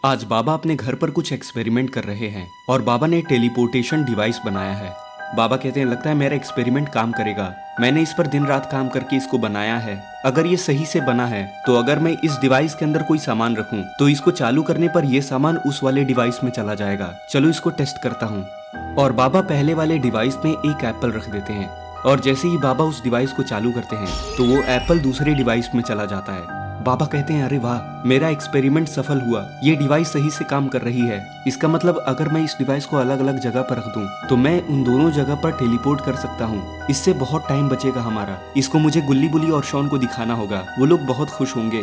आज बाबा अपने घर पर कुछ एक्सपेरिमेंट कर रहे हैं और बाबा ने टेलीपोर्टेशन डिवाइस बनाया है। बाबा कहते हैं लगता है मेरा एक्सपेरिमेंट काम करेगा। मैंने इस पर दिन रात काम करके इसको बनाया है। अगर ये सही से बना है तो अगर मैं इस डिवाइस के अंदर कोई सामान रखूं तो इसको चालू करने पर ये सामान उस वाले डिवाइस में चला जाएगा। चलो इसको टेस्ट करता हूँ। और बाबा पहले वाले डिवाइस में एक एप्पल रख देते हैं और जैसे ही बाबा उस डिवाइस को चालू करते हैं तो वो एप्पल दूसरे डिवाइस में चला जाता है। बाबा कहते हैं अरे वाह, मेरा एक्सपेरिमेंट सफल हुआ, ये डिवाइस सही से काम कर रही है। इसका मतलब अगर मैं इस डिवाइस को अलग अलग जगह पर रख दूं तो मैं उन दोनों जगह पर टेलीपोर्ट कर सकता हूँ। इससे बहुत टाइम बचेगा हमारा। इसको मुझे गुल्ली बुल्ली और शॉन को दिखाना होगा, वो लोग बहुत खुश होंगे।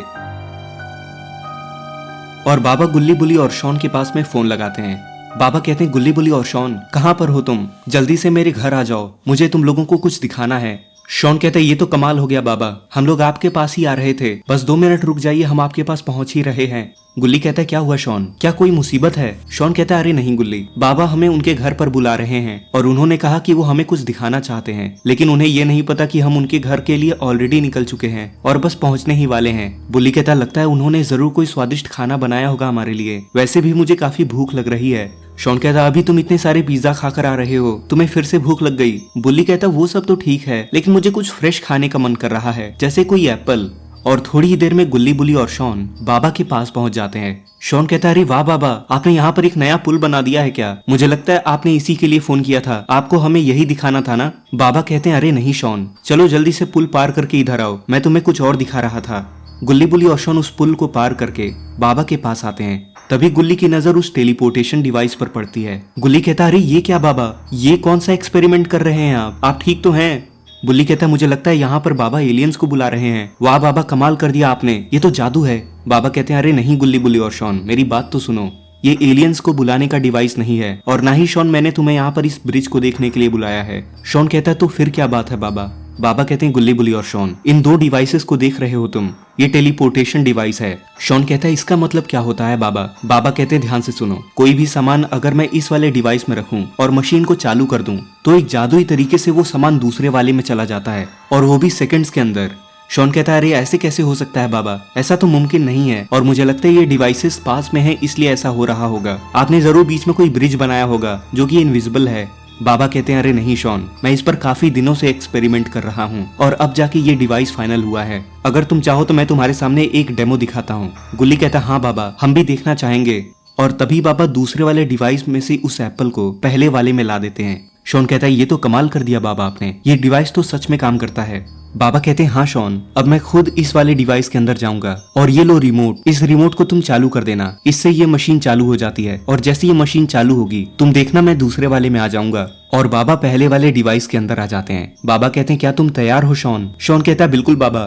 और बाबा गुल्ली बुल्ली और शॉन के पास में फोन लगाते हैं। बाबा कहते हैं गुल्ली बुल्ली और शॉन, कहाँ पर हो तुम? जल्दी से मेरे घर आ जाओ, मुझे तुम लोगों को कुछ दिखाना है। शॉन कहते हैं ये तो कमाल हो गया बाबा, हम लोग आपके पास ही आ रहे थे, बस 2 मिनट रुक जाइए, हम आपके पास पहुंच ही रहे हैं। गुल्ली कहता है क्या हुआ शॉन, क्या कोई मुसीबत है? शॉन कहता है अरे नहीं गुल्ली, बाबा हमें उनके घर पर बुला रहे हैं और उन्होंने कहा कि वो हमें कुछ दिखाना चाहते हैं, लेकिन उन्हें ये नहीं पता कि हम उनके घर के लिए ऑलरेडी निकल चुके हैं और बस पहुंचने ही वाले हैं। गुल्ली कहता है लगता है उन्होंने जरूर कोई स्वादिष्ट खाना बनाया होगा हमारे लिए, वैसे भी मुझे काफी भूख लग रही है। शॉन कहता अभी तुम इतने सारे पिज्जा खाकर आ रहे हो, तुम्हें फिर से भूख लग गई। बुल्ली कहता वो सब तो ठीक है, लेकिन मुझे कुछ फ्रेश खाने का मन कर रहा है, जैसे कोई एप्पल। और थोड़ी ही देर में गुल्ली बुल्ली और शॉन बाबा के पास पहुंच जाते हैं। शॉन कहता अरे वाह बाबा, आपने यहाँ पर एक नया पुल बना दिया है क्या? मुझे लगता है आपने इसी के लिए फोन किया था, आपको हमें यही दिखाना था ना? बाबा कहते हैं अरे नहीं शॉन, चलो जल्दी से पुल पार करके इधर आओ, मैं तुम्हें कुछ और दिखा रहा था। गुल्ली बुल्ली और शॉन उस पुल को पार करके बाबा के पास आते हैं। तभी गुल्ली की नजर उस टेलीपोर्टेशन डिवाइस पर पड़ती है। गुल्ली कहता अरे ये क्या बाबा, ये कौन सा एक्सपेरिमेंट कर रहे हैं आप ठीक तो हैं? बुल्ली कहता मुझे लगता है यहाँ पर बाबा एलियंस को बुला रहे हैं। वाह बाबा, कमाल कर दिया आपने, ये तो जादू है। बाबा कहते हैं अरे नहीं गुल्ली बुल्ली और शॉन, मेरी बात तो सुनो, ये एलियंस को बुलाने का डिवाइस नहीं है और ना ही शॉन मैंने तुम्हें यहाँ पर इस ब्रिज को देखने के लिए बुलाया है। शॉन कहता है तो फिर क्या बात है बाबा? बाबा कहते हैं गुल्ली बुल्ली और शॉन, इन 2 डिवाइसेस को देख रहे हो तुम, ये टेलीपोर्टेशन डिवाइस है। शॉन कहता है इसका मतलब क्या होता है बाबा? बाबा कहते हैं ध्यान से सुनो, कोई भी सामान अगर मैं इस वाले डिवाइस में रखूं और मशीन को चालू कर दूं तो एक जादुई तरीके से वो सामान दूसरे वाले में चला जाता है और वो भी सेकंड्स के अंदर। शॉन कहता है अरे ऐसे कैसे हो सकता है बाबा, ऐसा तो मुमकिन नहीं है और मुझे लगता है ये डिवाइसेस पास में है इसलिए ऐसा हो रहा होगा। आपने जरूर बीच में कोई ब्रिज बनाया होगा जो कि इनविजिबल है। बाबा कहते हैं अरे नहीं शॉन, मैं इस पर काफी दिनों से एक्सपेरिमेंट कर रहा हूँ और अब जाके ये डिवाइस फाइनल हुआ है। अगर तुम चाहो तो मैं तुम्हारे सामने एक डेमो दिखाता हूँ। गुल्ली कहता हाँ बाबा, हम भी देखना चाहेंगे। और तभी बाबा दूसरे वाले डिवाइस में से उस एप्पल को पहले वाले में ला देते हैं। शॉन कहता है ये तो कमाल कर दिया बाबा आपने, ये डिवाइस तो सच में काम करता है। बाबा कहते हैं हाँ शॉन, अब मैं खुद इस वाले डिवाइस के अंदर जाऊंगा और ये लो रिमोट, इस रिमोट को तुम चालू कर देना, इससे ये मशीन चालू हो जाती है और जैसे ये मशीन चालू होगी तुम देखना मैं दूसरे वाले में आ जाऊंगा। और बाबा पहले वाले डिवाइस के अंदर आ जाते हैं। बाबा कहते हैं क्या तुम तैयार हो शॉन? शॉन कहता है बिल्कुल बाबा।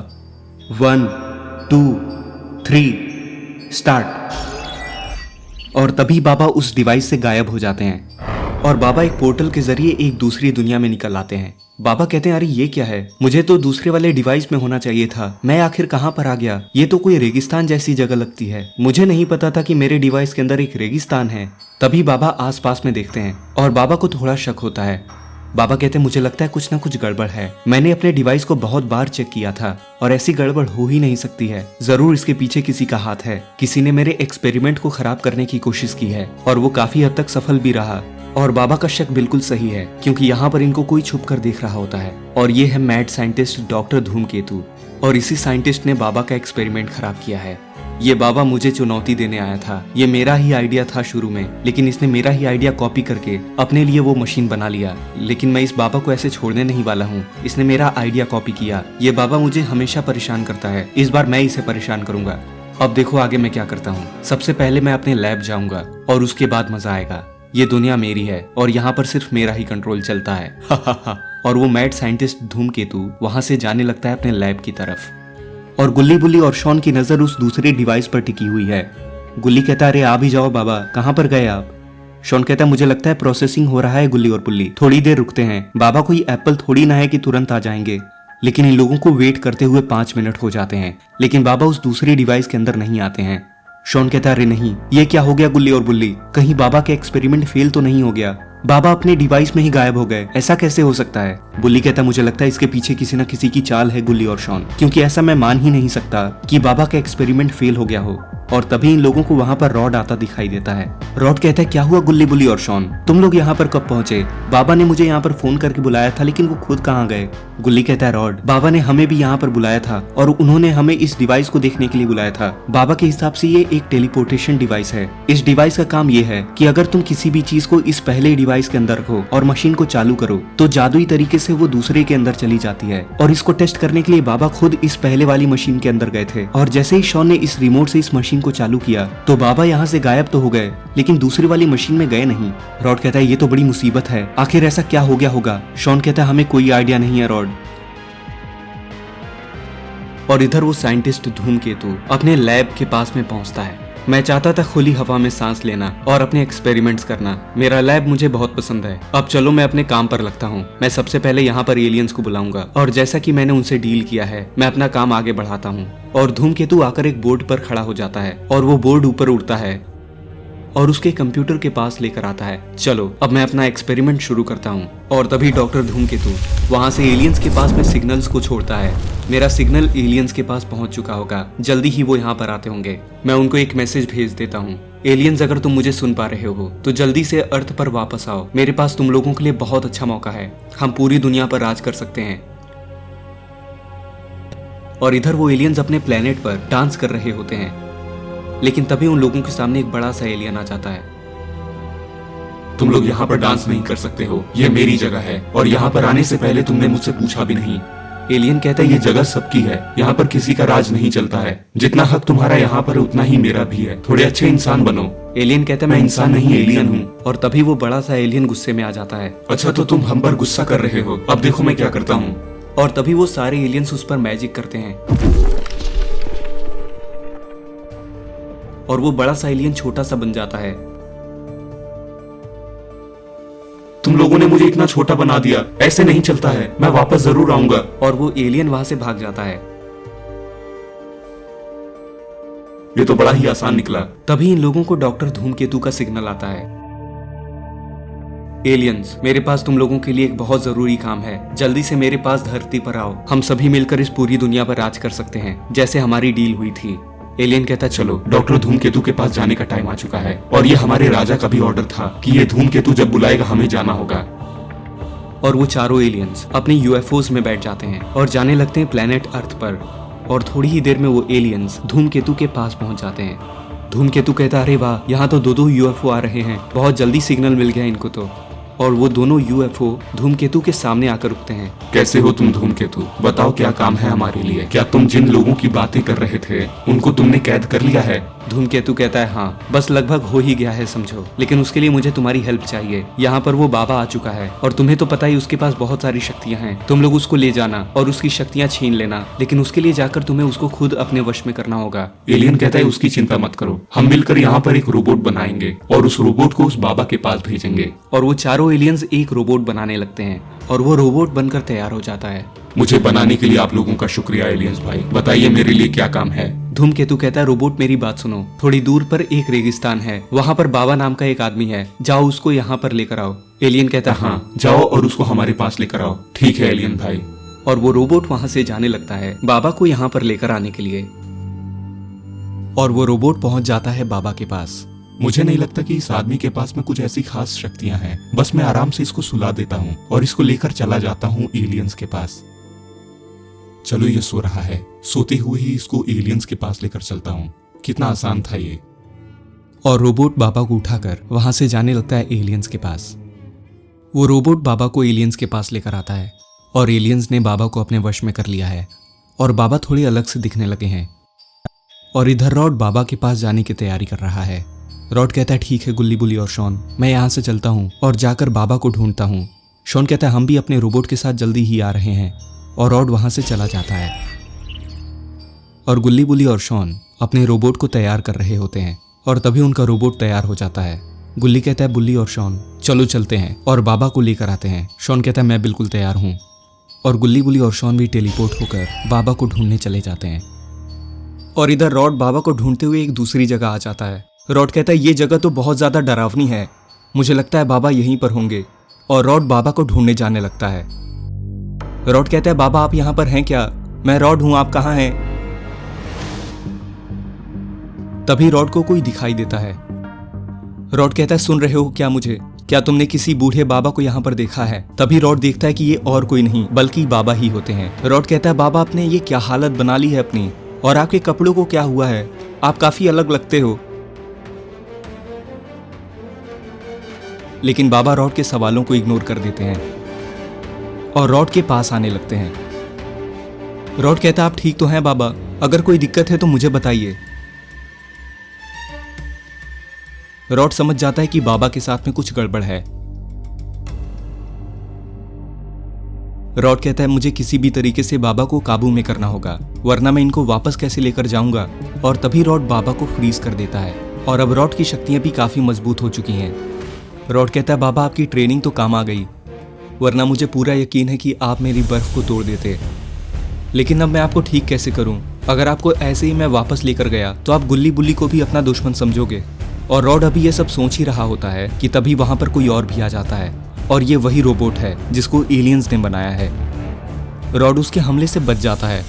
1 2 3 स्टार्ट। और तभी बाबा उस डिवाइस से गायब हो जाते हैं और बाबा एक पोर्टल के जरिए एक दूसरी दुनिया में निकल आते हैं। बाबा कहते हैं अरे ये क्या है, मुझे तो दूसरे वाले डिवाइस में होना चाहिए था, मैं आखिर कहाँ पर आ गया? ये तो कोई रेगिस्तान जैसी जगह लगती है, मुझे नहीं पता था कि मेरे डिवाइस के अंदर एक रेगिस्तान है। तभी बाबा आसपास में देखते हैं और बाबा को थोड़ा शक होता है। बाबा कहते हैं मुझे लगता है कुछ ना कुछ गड़बड़ है, मैंने अपने डिवाइस को बहुत बार चेक किया था और ऐसी गड़बड़ हो ही नहीं सकती है, जरूर इसके पीछे किसी का हाथ है, किसी ने मेरे एक्सपेरिमेंट को खराब करने की कोशिश की है और वो काफी हद तक सफल भी रहा। और बाबा का शक बिल्कुल सही है क्योंकि यहाँ पर इनको कोई छुप कर देख रहा होता है और ये है मैड साइंटिस्ट डॉक्टर धूमकेतु। और इसी साइंटिस्ट ने बाबा का एक्सपेरिमेंट खराब किया है। ये बाबा मुझे चुनौती देने आया था, ये मेरा ही आइडिया था शुरू में, लेकिन इसने मेरा ही आइडिया कॉपी करके अपने लिए वो मशीन बना लिया। लेकिन मैं इस बाबा को ऐसे छोड़ने नहीं वाला हूँ, इसने मेरा आइडिया कॉपी किया। ये बाबा मुझे हमेशा परेशान करता है, इस बार मैं इसे परेशान करूंगा। अब देखो आगे मैं क्या करता हूँ। सबसे पहले मैं अपने लैब जाऊंगा और उसके बाद मजा आएगा। ये दुनिया मेरी है और यहाँ पर सिर्फ मेरा ही कंट्रोल चलता है। और वो मैड साइंटिस्ट धूमकेतु वहां से जाने लगता है अपने लैब की तरफ और गुल्ली बुल्ली और शॉन की नजर उस दूसरे डिवाइस पर टिकी हुई है। गुल्ली कहता अरे आ भी जाओ बाबा, कहाँ पर गए आप? शॉन कहता मुझे लगता है प्रोसेसिंग हो रहा है गुल्ली और बुल्ली, थोड़ी देर रुकते हैं। बाबा कोई एप्पल थोड़ी ना है कि तुरंत आ जाएंगे, लेकिन इन लोगों को वेट करते हुए 5 मिनट हो जाते हैं, लेकिन बाबा उस दूसरी डिवाइस के अंदर नहीं आते हैं। शॉन कहता अरे नहीं, ये क्या हो गया गुल्ली और बुल्ली, कहीं बाबा के एक्सपेरिमेंट फेल तो नहीं हो गया? बाबा अपने डिवाइस में ही गायब हो गए, ऐसा कैसे हो सकता है? बुल्ली कहता मुझे लगता है इसके पीछे किसी न किसी की चाल है गुल्ली और शॉन, क्योंकि ऐसा मैं मान ही नहीं सकता कि बाबा का एक्सपेरिमेंट फेल हो गया हो। और तभी इन लोगों को वहाँ पर रॉड आता दिखाई देता है। रॉड कहता है, क्या हुआ गुल्ली बुली और शॉन, तुम लोग यहाँ पर कब पहुंचे? बाबा ने मुझे यहाँ पर फोन करके बुलाया था, लेकिन वो खुद कहाँ गए? गुल्ली कहता है, रॉड, बाबा ने हमें भी यहाँ पर बुलाया था और उन्होंने हमें इस डिवाइस को देखने के लिए बुलाया था। बाबा के हिसाब से ये एक टेलीपोर्टेशन डिवाइस है। इस डिवाइस का काम ये है कि अगर तुम किसी भी चीज को इस पहले डिवाइस के अंदर रखो और मशीन को चालू करो तो जादुई तरीके से वो दूसरे के अंदर चली जाती है। और इसको टेस्ट करने के लिए बाबा खुद इस पहले वाली मशीन के अंदर गए थे और जैसे ही शॉन ने इस रिमोट से इस मशीन को चालू किया तो बाबा यहाँ से गायब तो हो गए, लेकिन दूसरी वाली मशीन में गए नहीं। रॉड कहता है, ये तो बड़ी मुसीबत है, आखिर ऐसा क्या हो गया होगा? शॉन कहता है, हमें कोई आइडिया नहीं है रॉड। और इधर वो साइंटिस्ट धूमकेतु अपने लैब के पास में पहुंचता है। मैं चाहता था खुली हवा में सांस लेना और अपने एक्सपेरिमेंट्स करना। मेरा लैब मुझे बहुत पसंद है। अब चलो मैं अपने काम पर लगता हूँ। मैं सबसे पहले यहाँ पर एलियंस को बुलाऊंगा और जैसा कि मैंने उनसे डील किया है मैं अपना काम आगे बढ़ाता हूँ। और धूमकेतु आकर एक बोर्ड पर खड़ा हो जाता है और वो बोर्ड ऊपर उड़ता है और उसके कंप्यूटर के पास लेकर आता है। चलो अब मैं अपना एक्सपेरिमेंट शुरू करता हूँ। और तभी डॉक्टर धूमकेतु वहाँ से एलियंस के पास में सिग्नल्स को छोड़ता है। मेरा सिग्नल एलियंस के पास पहुँच चुका होगा, जल्दी ही वो यहाँ पर आते होंगे। मैं उनको एक मैसेज भेज देता हूँ, एलियंस अगर तुम मुझे सुन पा रहे हो तो जल्दी से अर्थ पर वापस आओ। मेरे पास तुम लोगों के लिए बहुत अच्छा मौका है, हम पूरी दुनिया पर राज कर सकते हैं। और इधर वो एलियंस अपने प्लेनेट पर डांस कर रहे होते हैं, लेकिन तभी उन लोगों के सामने एक बड़ा सा एलियन आ जाता है। तुम लोग यहाँ पर डांस नहीं कर सकते हो, ये मेरी जगह है और यहाँ पर आने से पहले तुमने मुझसे पूछा भी नहीं। एलियन कहता है, ये जगह सबकी है, यहाँ पर किसी का राज नहीं चलता है। जितना हक तुम्हारा यहाँ पर उतना ही मेरा भी है। थोड़े अच्छे इंसान बनो। एलियन कहता है, मैं इंसान नहीं एलियन हूँ। और तभी वो बड़ा सा एलियन गुस्से में आ जाता है। अच्छा तो तुम हम पर गुस्सा कर रहे हो, अब देखो मैं क्या करता हूँ। और तभी वो सारे एलियंस उस पर मैजिक करते हैं और वो बड़ा सा एलियन छोटा सा बन जाता है। तुम लोगों ने मुझे इतना छोटा बना दिया, ऐसे नहीं चलता है, मैं वापस जरूर आऊंगा। और वो एलियन वहां से भाग जाता है। ये तो बड़ा ही आसान निकला। तभी इन लोगों को डॉक्टर धूमकेतु का सिग्नल आता है। एलियंस, मेरे पास तुम लोगों के लिए एक बहुत जरूरी काम है, जल्दी से मेरे पास धरती पर आओ। हम सभी मिलकर इस पूरी दुनिया पर राज कर सकते हैं, जैसे हमारी डील हुई थी। एलियन कहता, चलो डॉक्टर धूमकेतु के पास जाने का टाइम आ चुका है और ये हमारे राजा का भी ऑर्डर था कि ये धूमकेतु जब बुलाएगा हमें जाना होगा। और वो चारों एलियंस अपने यूएफओज में बैठ जाते हैं और जाने लगते हैं प्लेनेट अर्थ पर। और थोड़ी ही देर में वो एलियंस धूमकेतु के पास पहुंच जाते हैं। धूमकेतु कहता, अरे वाह, यहाँ तो दो यूएफओ आ रहे हैं, बहुत जल्दी सिग्नल मिल गया इनको तो। और वो दोनों यूएफओ धूमकेतु के सामने आकर रुकते हैं। कैसे हो तुम धूमकेतु, बताओ क्या काम है हमारे लिए? क्या तुम जिन लोगों की बातें कर रहे थे उनको तुमने कैद कर लिया है? धूमकेतु कहता है, हाँ, बस लगभग हो ही गया है समझो, लेकिन उसके लिए मुझे तुम्हारी हेल्प चाहिए। यहाँ पर वो बाबा आ चुका है और तुम्हें तो पता ही उसके पास बहुत सारी शक्तियाँ हैं। तुम लोग उसको ले जाना और उसकी शक्तियाँ छीन लेना, लेकिन उसके लिए जाकर तुम्हें उसको खुद अपने वश में करना होगा। एलियन कहता है, उसकी चिंता मत करो, हम मिलकर यहाँ पर एक रोबोट बनाएंगे और उस रोबोट को उस बाबा के पास भेजेंगे। और वो चारों एलियंस एक रोबोट बनाने लगते हैं और वो रोबोट बनकर तैयार हो जाता है। मुझे बनाने के लिए आप लोगों का शुक्रिया एलियंस भाई, बताइए मेरे लिए क्या काम है? धूमकेतु कहता है, रोबोट मेरी बात सुनो, थोड़ी दूर पर एक रेगिस्तान है, वहाँ पर बाबा नाम का एक आदमी है, जाओ उसको यहाँ पर लेकर आओ। एलियन कहता है, हाँ जाओ और उसको हमारे पास लेकर आओ। ठीक है एलियन भाई। और वो रोबोट वहाँ से जाने लगता है बाबा को यहाँ पर लेकर आने के लिए। और वो रोबोट पहुँच जाता है बाबा के पास। मुझे नहीं लगता कि इस आदमी के पास में कुछ ऐसी खास शक्तियां हैं, बस मैं आराम से इसको सुला देता हूँ और इसको लेकर चला जाता हूँ एलियंस के पास। चलो ये सो रहा है, सोते हुए ही इसको एलियंस के पास लेकर चलता हूँ। कितना आसान था ये। और रोबोट बाबा को उठाकर वहां से जाने लगता है एलियंस के पास। वो रोबोट बाबा को एलियंस के पास लेकर आता है और एलियंस ने बाबा को अपने वश में कर लिया है और बाबा थोड़ी अलग से दिखने लगे हैं। और इधर रॉड बाबा के पास जाने की तैयारी कर रहा है। रॉड कहता है, ठीक है गुल्ली बुली और शॉन, मैं यहाँ से चलता हूँ और जाकर बाबा को ढूंढता हूँ। शॉन कहता है, हम भी अपने रोबोट के साथ जल्दी ही आ रहे हैं। और रॉड वहां से चला जाता है और गुल्ली बुली और शॉन अपने रोबोट को तैयार कर रहे होते हैं और तभी उनका रोबोट तैयार हो जाता है। गुल्ली कहता है, बुल्ली और शॉन चलो चलते हैं और बाबा को लेकर आते हैं। शॉन कहता है, मैं बिल्कुल तैयार हूँ। और गुल्ली बुली और शॉन भी टेलीपोर्ट होकर बाबा को ढूंढने चले जाते हैं। और इधर रॉड बाबा को ढूंढते हुए एक दूसरी जगह आ जाता है। रॉड कहता है, ये जगह तो बहुत ज्यादा डरावनी है, मुझे लगता है बाबा यहीं पर होंगे। और रॉड बाबा को ढूंढने जाने लगता है। रॉड कहता है, बाबा आप यहाँ पर हैं क्या? मैं रॉड हूँ, आप कहाँ हैं? तभी रॉड को कोई दिखाई देता है। रॉड कहता है, सुन रहे हो क्या मुझे? क्या तुमने किसी बूढ़े बाबा को यहाँ पर देखा है? तभी रॉड देखता है कि ये और कोई नहीं बल्कि बाबा ही होते हैं। रॉड कहता है, बाबा आपने ये क्या हालत बना ली है अपनी, और आपके कपड़ों को क्या हुआ है? आप काफी अलग लगते हो। लेकिन बाबा रॉड के सवालों को इग्नोर कर देते हैं और रॉड के पास आने लगते हैं। रॉड कहता है, आप ठीक तो हैं बाबा? अगर कोई दिक्कत है तो मुझे बताइए। रॉड समझ जाता है कि बाबा के साथ में कुछ गड़बड़ है। रॉड कहता है, मुझे किसी भी तरीके से बाबा को काबू में करना होगा, वरना मैं इनको वापस कैसे लेकर जाऊंगा। और तभी रॉड बाबा को फ्रीज कर देता है और अब रॉड की शक्तियां भी काफी मजबूत हो चुकी हैं। रॉड कहता है, बाबा आपकी ट्रेनिंग तो काम आ गई, वरना मुझे पूरा यकीन है कि आप मेरी बर्फ को तोड़ देते। लेकिन अब मैं आपको ठीक कैसे करूं? अगर आपको ऐसे ही मैं वापस लेकर गया तो आप गुल्ली बुल्ली को भी अपना दुश्मन समझोगे। और रॉड अभी ये सब सोच ही रहा होता है कि तभी वहां पर कोई और भी आ जाता है, और ये वही रोबोट है जिसको एलियंस ने बनाया है। रॉड उसके हमले से बच जाता है।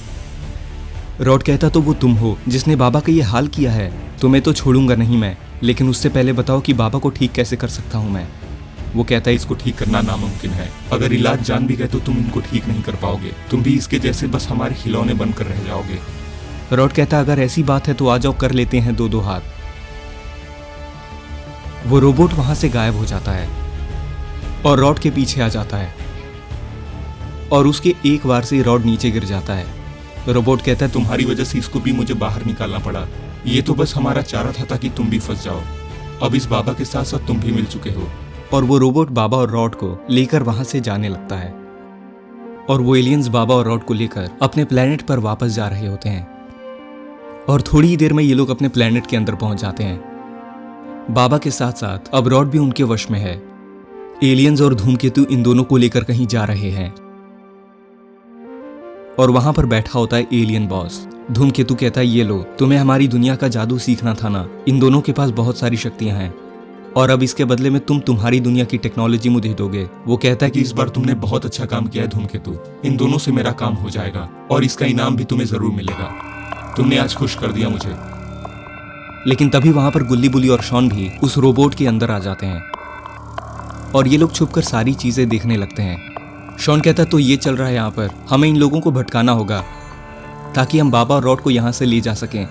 रॉड कहता, तो वो तुम हो जिसने बाबा का ये हाल किया है। तुम्हें तो छोड़ूंगा नहीं मैं, लेकिन उससे पहले बताओ कि बाबा को ठीक कैसे कर सकता हूँ मैं। वो कहता है, इसको ठीक करना नामुमकिन है। अगर इलाज जान भी गए तो तुम इनको ठीक नहीं कर पाओगे। तुम भी इसके जैसे बस हमारे खिलौने बनकर रह जाओगे। रॉड कहता, अगर ऐसी बात है तो आ जाओ, कर लेते हैं दो दो हाथ। वो रोबोट वहां से गायब हो जाता है और रॉड के पीछे आ जाता है, और उसके एक बार से रॉड नीचे गिर जाता है। रोबोट कहता है, तुम्हारी वजह से इसको भी मुझे बाहर निकालना पड़ा। ये तो बस हमारा चारा था ताकि तुम भी फंस जाओ। अब इस बाबा के साथ साथ तुम भी मिल चुके हो। और वो रोबोट बाबा और रॉड को लेकर वहां से जाने लगता है, और वो एलियंस बाबा और रॉड को लेकर अपने प्लेनेट पर वापस जा रहे होते हैं। और थोड़ी ही देर में ये लोग अपने प्लेनेट के अंदर पहुंच जाते हैं। बाबा के साथ साथ अब रॉड भी उनके वश में है। एलियंस और धूमकेतु इन दोनों को लेकर कहीं जा रहे हैं, और वहां पर बैठा होता है एलियन बॉस। धूमकेतु कहता है, ये लो, तुम्हें हमारी दुनिया का जादू सीखना था ना। इन दोनों के पास बहुत सारी शक्तियां हैं, और अब इसके बदले में तुम तुम्हारी दुनिया की टेक्नोलॉजी मुझे दोगे। वो कहता है कि इस बार तुमने बहुत अच्छा काम किया है धूमकेतु। इन दोनों से मेरा काम हो जाएगा, और इसका इनाम भी तुम्हें जरूर मिलेगा। तुमने आज खुश कर दिया मुझे। लेकिन तभी वहां पर गुल्ली बुल्ली और शॉन भी उस रोबोट के अंदर आ जाते हैं, और ये लोग छुपकर सारी चीजें देखने लगते हैं। शॉन कहता है, तो ये चल रहा है यहाँ पर, हमें इन लोगों को भटकाना होगा ताकि हम बाबा और रॉड को यहाँ से ले जा सकें।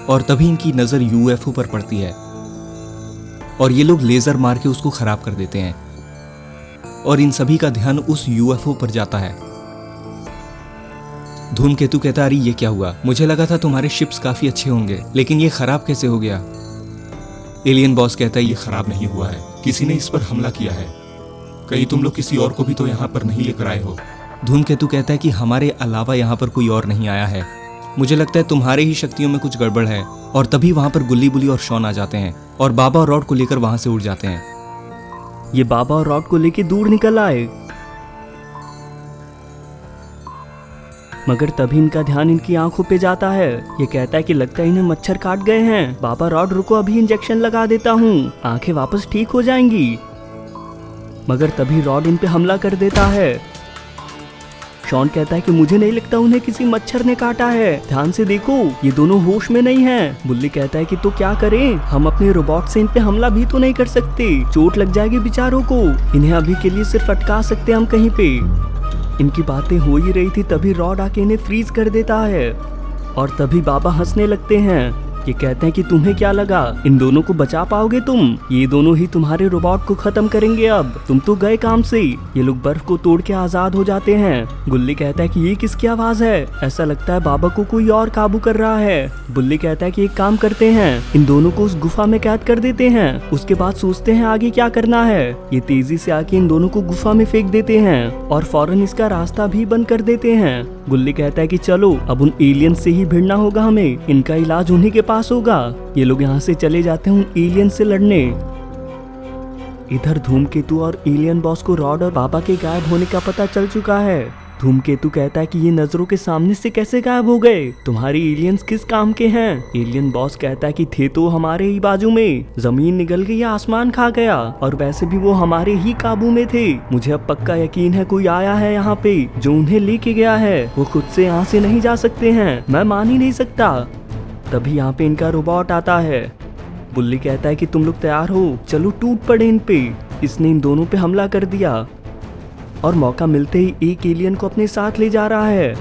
और तभी इनकी नजर यूएफओ पर पड़ती है, और ये लोग लेजर मार के उसको खराब कर देते हैं, और इन सभी का ध्यान उस यूएफओ पर जाता है। धूमकेतु कहता, अरे ये क्या हुआ? मुझे लगा था तुम्हारे शिप्स काफी अच्छे होंगे, लेकिन ये खराब कैसे हो गया? एलियन बॉस कहता है, ये खराब नहीं हुआ है, किसी ने इस पर हमला किया है। कहीं तुम लोग किसी और को भी तो यहाँ पर नहीं लेकर आए हो? धूमकेतु कहता है कि हमारे अलावा यहाँ पर कोई और नहीं आया है। मुझे लगता है तुम्हारे ही शक्तियों में कुछ गड़बड़ है। और तभी वहां पर गुल्ली बुल्ली और शॉन आ जाते हैं, और बाबा और रॉड को लेकर वहां से उड़ जाते हैं। ये बाबा और रॉड को लेके दूर निकल आए, मगर तभी इनका ध्यान इनकी आंखों पे जाता है। ये कहता है कि लगता है इन्हें मच्छर काट गए हैं। बाबा, रॉड रुको, अभी इंजेक्शन लगा देता हूँ, आंखें वापस ठीक हो जाएंगी। मगर तभी रॉड इन पे हमला कर देता है। शॉन कहता है कि मुझे नहीं लगता उन्हें किसी मच्छर ने काटा है, ध्यान से देखो, ये दोनों होश में नहीं हैं। बुल्ली कहता है कि तो क्या करें, हम अपने रोबोट से इन पे हमला भी तो नहीं कर सकते, चोट लग जाएगी बेचारों को। इन्हें अभी के लिए सिर्फ अटका सकते हम कहीं पे। इनकी बातें हो ही रही थी, तभी रॉड आके इन्हें फ्रीज कर देता है, और तभी बाबा हंसने लगते हैं। ये कहते हैं कि तुम्हें क्या लगा, इन दोनों को बचा पाओगे तुम? ये दोनों ही तुम्हारे रोबोट को खत्म करेंगे, अब तुम तो गए काम से। ये लोग बर्फ को तोड़ के आजाद हो जाते हैं। गुल्ली कहता है कि ये किसकी आवाज है? ऐसा लगता है बाबा को कोई और काबू कर रहा है। बुल्ली कहता है कि एक काम करते हैं, इन दोनों को उस गुफा में कैद कर देते हैं, उसके बाद सोचते हैं आगे क्या करना है। ये तेजी से आके इन दोनों को गुफा में फेंक देते हैं, और फौरन इसका रास्ता भी बंद कर देते हैं। गुल्ली कहता है कि चलो, अब उन एलियन से ही भिड़ना होगा हमें, इनका इलाज उन्हीं के पास होगा। ये लोग यहाँ से चले जाते हैं उन एलियन से लड़ने। इधर धूमकेतु और एलियन बॉस को रॉड और बाबा के गायब होने का पता चल चुका है। धूमकेतु कहता है कि ये नजरों के सामने से कैसे गायब हो गए, तुम्हारी एलियंस किस काम के हैं? एलियन बॉस कहता है कि थे तो हमारे ही बाजू में, जमीन निगल गई, आसमान खा गया, और वैसे भी वो हमारे ही काबू में थे। मुझे अब पक्का यकीन है कोई आया है यहाँ पे जो उन्हें लेके गया है, वो खुद से यहाँ से नहीं जा सकते हैं, मैं मान ही नहीं सकता। तभी यहाँ पे इनका रोबोट आता है। बुल्ली कहता है कि तुम लोग तैयार हो, चलो टूट पड़े इन पे। इसने इन दोनों पे हमला कर दिया और मौका मिलते ही एक एलियन को अपने साथ ले जा रहा है।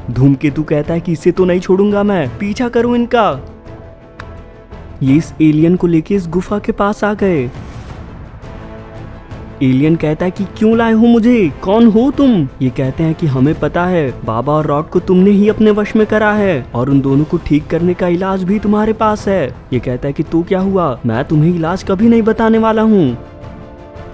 धूमकेतु कहता है कि इसे तो नहीं छोड़ूंगा मैं, पीछा करो इनका। ये इस एलियन को लेके इस गुफा के पास आ गए। एलियन कहता है कि क्यों लाए हो मुझे, कौन हो तुम? ये कहते हैं कि हमें पता है, बाबा और रॉड को तुमने ही अपने वश में करा है और उन दोनों को ठीक करने का इलाज भी तुम्हारे पास है। ये कहता है कि तो क्या हुआ, मैं तुम्हें इलाज कभी नहीं बताने वाला हूँ।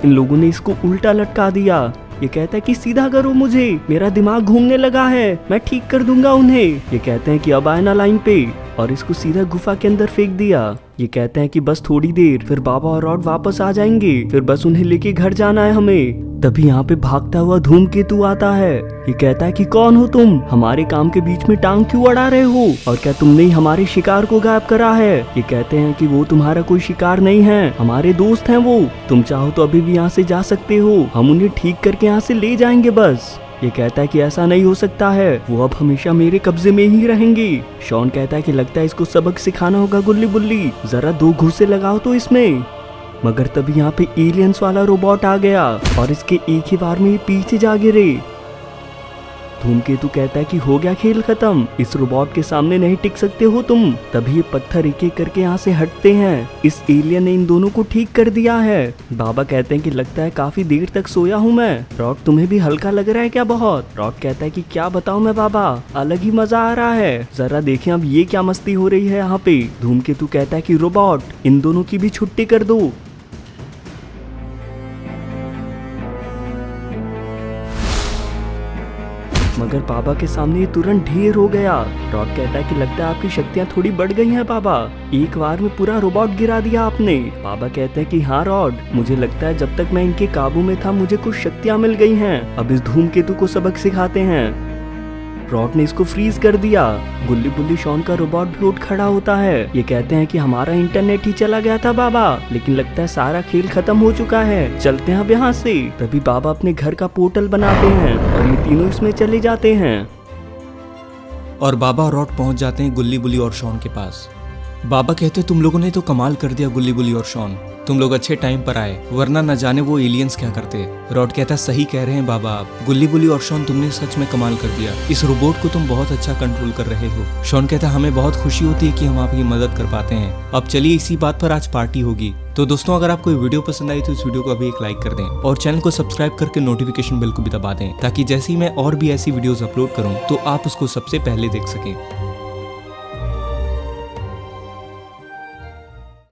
इन लोगों ने इसको उल्टा लटका दिया। ये कहता है कि सीधा करो मुझे, मेरा दिमाग घूमने लगा है, मैं ठीक कर दूंगा उन्हें। ये कहते हैं कि अब आए ना लाइन पे, और इसको सीधा गुफा के अंदर फेंक दिया। ये कहते हैं कि बस थोड़ी देर, फिर बाबा और रॉड वापस आ जाएंगे, फिर बस उन्हें लेके घर जाना है हमें। तभी यहाँ पे भागता हुआ धूमकेतु आता है। ये कहता है कि कौन हो तुम, हमारे काम के बीच में टांग क्यों अड़ा रहे हो, और क्या तुमने ही हमारे शिकार को गायब करा है? ये कहते हैं कि वो तुम्हारा कोई शिकार नहीं है, हमारे दोस्त हैं वो, तुम चाहो तो अभी भी यहाँ से जा सकते हो, हम उन्हें ठीक करके यहाँ से ले जाएंगे बस। ये कहता है कि ऐसा नहीं हो सकता है, वो अब हमेशा मेरे कब्जे में ही रहेंगे। शॉन कहता है कि लगता है इसको सबक सिखाना होगा गुल्ली बुल्ली, जरा 2 घूंसे लगाओ तो इसमें। मगर तभी यहाँ पे एलियंस वाला रोबोट आ गया और इसके एक ही बार में ये पीछे जा गिरे। धूमकेतु कहता है कि हो गया खेल खत्म, इस रोबोट के सामने नहीं टिक सकते हो तुम। तभी ये पत्थर एक एक करके यहाँ से हटते हैं। इस एलियन ने इन दोनों को ठीक कर दिया है। बाबा कहते हैं कि लगता है काफी देर तक सोया हूँ मैं। रॉड तुम्हें भी हल्का लग रहा है क्या बहुत? रॉड कहता है कि क्या बताऊँ मैं बाबा, अलग ही मजा आ रहा है, जरा देखें अब ये क्या मस्ती हो रही है यहाँ पे। धूमकेतु कहता है कि रोबोट इन दोनों की भी छुट्टी कर दो। मगर बाबा के सामने ये तुरंत ढेर हो गया। रॉड कहता है कि लगता है आपकी शक्तियाँ थोड़ी बढ़ गई हैं बाबा, एक बार में पूरा रोबोट गिरा दिया आपने। बाबा कहते हैं कि हाँ रॉड, मुझे लगता है जब तक मैं इनके काबू में था मुझे कुछ शक्तियाँ मिल गई हैं, अब इस धूमकेतु को सबक सिखाते हैं। रॉड ने इसको फ्रीज कर दिया। गुल्ली बुल्ली शॉन का रोबोट भी उठ खड़ा होता है। ये कहते हैं कि हमारा इंटरनेट ही चला गया था बाबा, लेकिन लगता है सारा खेल खत्म हो चुका है, चलते हैं अब यहाँ से। तभी बाबा अपने घर का पोर्टल बनाते हैं और ये तीनों इसमें चले जाते हैं। और बाबा और रॉड पहुंच जाते हैं गुल्ली बुल्ली और शॉन के पास। बाबा कहते तुम लोगों ने तो कमाल कर दिया गुल्ली बुल्ली और शॉन, तुम लोग अच्छे टाइम पर आए, वरना न जाने वो एलियंस क्या करते। रॉड कहता सही कह रहे हैं बाबा आप, गुल्ली बुल्ली और शॉन तुमने सच में कमाल कर दिया, इस रोबोट को तुम बहुत अच्छा कंट्रोल कर रहे हो। शॉन कहता हमें बहुत खुशी होती है कि हम आपकी मदद कर पाते हैं। अब चलिए इसी बात पर आज पार्टी होगी। तो दोस्तों अगर आपको ये वीडियो पसंद आई तो इस वीडियो को अभी एक लाइक कर दें और चैनल को सब्सक्राइब करके नोटिफिकेशन बेल को भी दबा दें, ताकि जैसे ही मैं और भी ऐसी वीडियोस अपलोड करूं तो आप उसको सबसे पहले देख सकें।